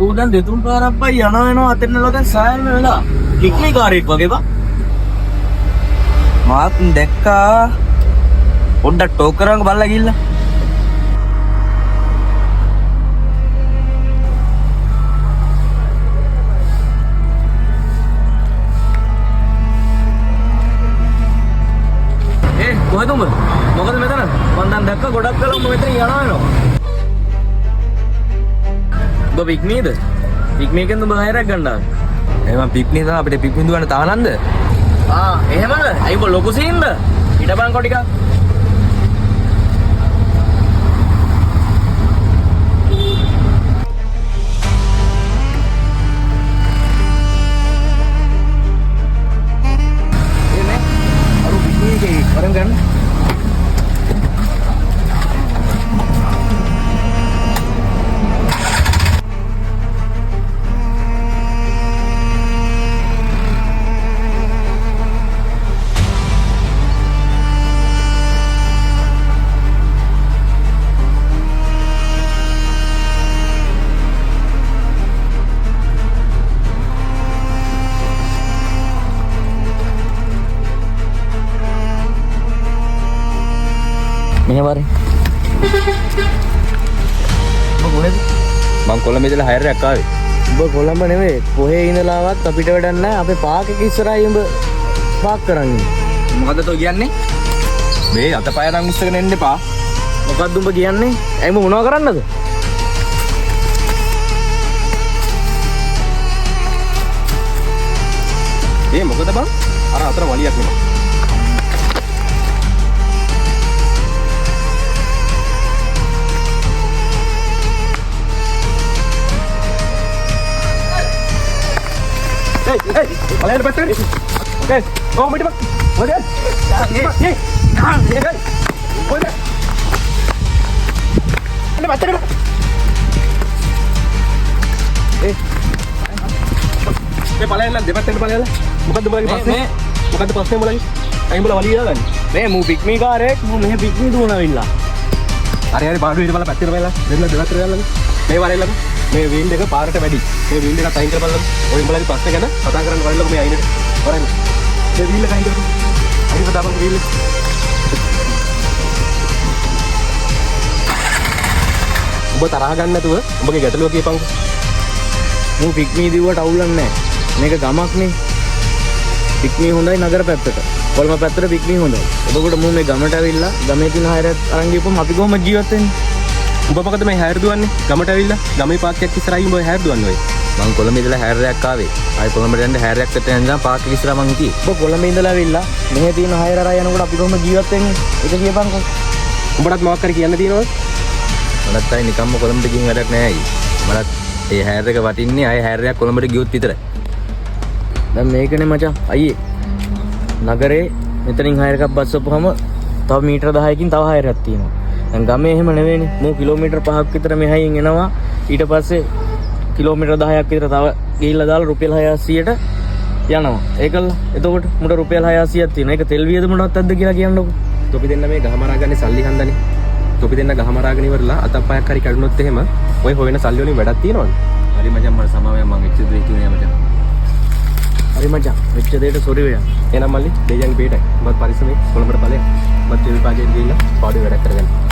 ඌ දැන් දෙතුන් පාරක් බයි යනවා අතෙන්නලා දැන් සායම වෙලා. කික්ලි කාරෙක් වගේ බා. මාත් දැක්කා. පොඩ්ඩක් ටෝක් කරවන්න බලලා ගිහිල්ලා. කොහෙද උඹ? මොකද මෙතන? මං දැන් දැක්ක ගොඩක් කලම උඹ මෙතන යනවා වෙනවා. උඹ පික්නීද? පික්නීකෙන්ද උඹ හයරක් ගන්නවා? එහෙනම් පික්නී තමයි අපිට පික්නී දුවන්න තානන්ද? එහෙමද? අයි උඹ ලොකු සීන්ද? ඊට බලන් ටිකක්. Orang kan? මෙහෙ වරේ. ඔබ කොහෙද? මං කොළඹ ඉඳලා හයරයක් ආවේ. ඔබ කොළඹ නෙවෙයි. කොහේ ඉඳලාවත් අපිට වැඩක් නැහැ. අපේ පාක් එක ඉස්සරහින් ඔබ පාක් කරන් ඉන්නේ. මොකද තෝ කියන්නේ? මේ අතපය නම් උස්සගෙන එන්න එපා. මොකද්ද උඹ කියන්නේ? ඇයි උඹ මොනව කරන්නද? මොකද බං? අර අතර වලියක් නෙමෙයි. Hey, kalian lepas tadi. Oke, oh mau dipak. Mau dia? Nih. Mau dia? Ini baca dulu. Kalian lah, debat kalian lah. Bukan tuh lagi pasnya. Bukan tuh pasnya mulai. Ayo bola wali kan. Mau pick me karek, mau pick me dulu nawin lah. Hari-hari baru ini malah patir malah. Debat lagi. මේ වරේ ළඟ මේ wheel එක පාරට වැඩි. මේ wheel එක අයින් කරපළා. ඔය උඹලගේ පස්සේ ගැන කතා කරන්න වරෙල්ලක මේ අයිනේ. වරෙන්. මේ වීල් එක අයින් කරපන්. අයින් කරපන් වීල් එක. ඔබ තරහ ගන්න නැතුව උඹගේ ගැටලුව කියපන්. මූ පික්මී දිව්වට අවුලක් නැහැ. මේක ගමක් නේ. පික්මී හොඳයි නගර පැත්තට. කොළඹ පැත්තට පික්මී හොඳයි. ඔබකට මූ මේ ගමට ඇවිල්ලා ගමේ තියෙන හයරත් අරන් ගිහපුවම අපි කොහොමද ජීවත් වෙන්නේ? උඹ මොකද මේ හැර දුවන්නේ? ගමට ඇවිල්ලා ගමේ පාක්කයක් ඉස්සරහින් උඹ හැර දුවන්නේ ඔය. මං කොළඹ ඉඳලා හැරයක් ආවේ. ආයි කොළඹට යන්න හැරයක් සෙට් වෙන ඉඳන් පාක්කෙක ඉස්සරහ මං හිටියේ. ඔබ කොළඹ ඉඳලා ඇවිල්ලා මෙහෙ තියෙන හයර අරන් යනකොට අපි කොහොමද ජීවත් වෙන්නේ? ඒක කියපන්කෝ. උඹටත් මොකක් හරි කියන්න තියෙනවද? මලත් අය නිකම්ම කොළඹට ගිහින් වැඩක් නැහැ අයි. මලත් ඒ හැර එක වටින්නේ ආයි හැරයක් කොළඹට ගියොත් විතරයි. දැන් මේකනේ මචං අයියේ. නගරේ මෙතනින් හයරයක් බස්සපුවම තව මීටර 10කින් තව හයරයක් තියෙනවා. දැන් ගමේ එහෙම නෙවෙයිනේ. මෝ කිලෝමීටර් 5ක් විතර මෙහයින් එනවා. ඊට පස්සේ කිලෝමීටර් 10ක් විතර තව ගිහිල්ලා දාලා රුපියල් 680ට යනවා. ඒකල එතකොට මුට රුපියල් 680ක් තියෙනවා. ඒක තෙල් වියදමටවත් නැද්ද කියලා කියන්නකෝ. තොපි දෙන්න මේ ගහමරා ගන්නේ සල්ලි හන්දනේ. තොපි දෙන්න ගහමරාගෙන ඉවරලා අතප්පයක් හරි කැඩුනොත් එහෙම ඔය හොයන සල්ලි වලින් වැඩක් තියෙනවද? හරි මචං මට සමාවෙන් මං එච්ච දෙයක් කියන්නේ මචං. හරි මචං වෙච්ච දෙයට සෝරි වෙනවා. එහෙනම් මල්ලි දෙයියන්ගේ බේටයි. උඹත් පරිස්සමෙන් කොළඹට බලය. මත් ඒ විභාගයෙන් ගිහිල්ලා පාඩුවේ වැඩක් කරගන්න.